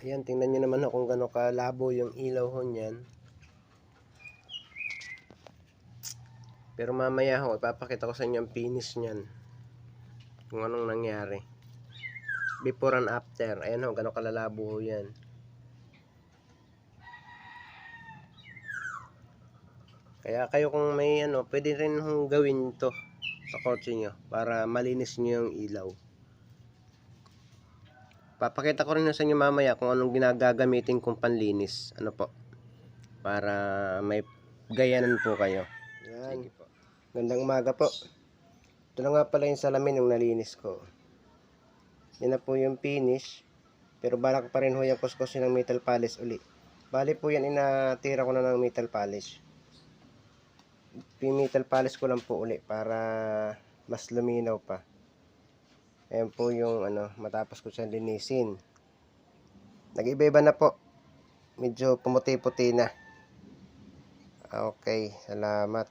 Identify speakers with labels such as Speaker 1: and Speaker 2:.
Speaker 1: Ayan, tingnan nyo naman ho kung gano'ng kalabo yung ilaw ho niyan. Pero mamaya ho, ipapakita ko sa inyo ang finish niyan. Kung anong nangyari. Before and after. Ayan ho, gano'ng kalalabo ho yan. Kaya kayo kung may pwede rin hong gawin to sa kotse nyo para malinis nyo yung ilaw. Papakita ko rin sa inyo mamaya kung anong ginagagamitin kong panlinis. Ano po? Para may gayanan po kayo. Yan. Sige po. Gandang umaga po. Ito na nga pala yung salamin yung nalinis ko. Yan na po yung finish. Pero balak pa rin ho yung kuskusin ng metal polish uli. Bali po yan, inatira ko na ng metal polish. Metal polish ko lang po uli para mas luminaw pa. Ayan po yung matapos ko siyang linisin. Nag-iba-iba na po. Medyo pumuti-puti na. Okay, salamat.